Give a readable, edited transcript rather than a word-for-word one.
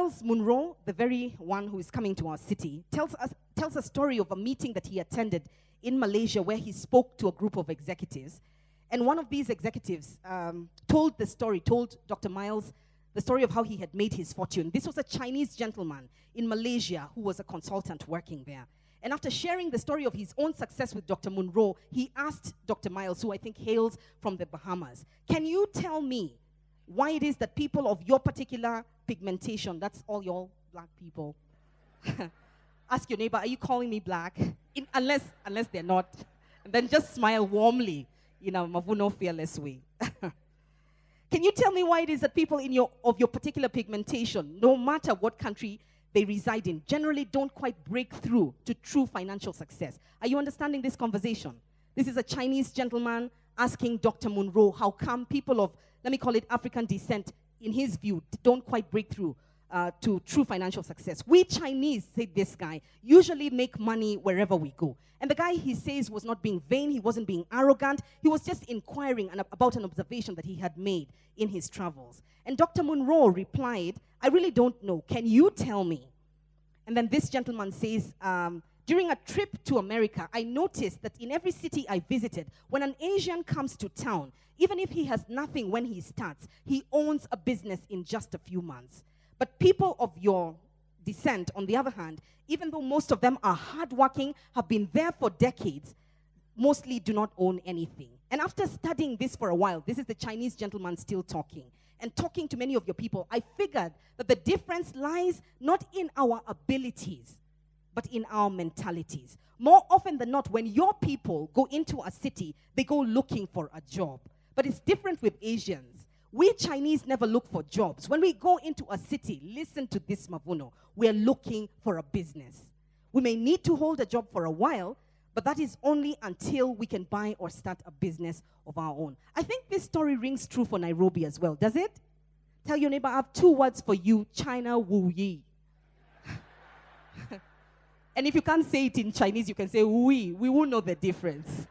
Myles Munroe, the very one who is coming to our city, tells a story of a meeting that he attended in Malaysia where he spoke to a group of executives. And one of these executives told Dr. Myles the story of how he had made his fortune. This was a Chinese gentleman in Malaysia who was a consultant working there. And after sharing the story of his own success with Dr. Munroe, he asked Dr. Myles, who I think hails from the Bahamas, can you tell me why it is that people of your particular pigmentation, that's all y'all black people, ask your neighbor, are you calling me black? Unless they're not. And then just smile warmly in a Mavuno fearless way. Can you tell me why it is that people of your particular pigmentation, no matter what country they reside in, generally don't quite break through to true financial success? Are you understanding this conversation? This is a Chinese gentleman asking Dr. Munroe how come people of, let me call it African descent, in his view, don't quite break through to true financial success. We Chinese, said this guy, usually make money wherever we go. And the guy, he says, was not being vain, he wasn't being arrogant, he was just inquiring about an observation that he had made in his travels. And Dr. Munroe replied, I really don't know, can you tell me? And then this gentleman says, during a trip to America, I noticed that in every city I visited, when an Asian comes to town, even if he has nothing when he starts, he owns a business in just a few months. But people of your descent, on the other hand, even though most of them are hardworking, have been there for decades, mostly do not own anything. And after studying this for a while, this is the Chinese gentleman still talking, and talking to many of your people, I figured that the difference lies not in our abilities, but in our mentalities. More often than not, when your people go into a city, they go looking for a job. But it's different with Asians. We Chinese never look for jobs. When we go into a city, listen to this, Mavuno, we're looking for a business. We may need to hold a job for a while, but that is only until we can buy or start a business of our own. I think this story rings true for Nairobi as well, does it? Tell your neighbor, I have 2 words for you, China Wu Yi. And if you can't say it in Chinese, you can say Wu Yi. We will know the difference.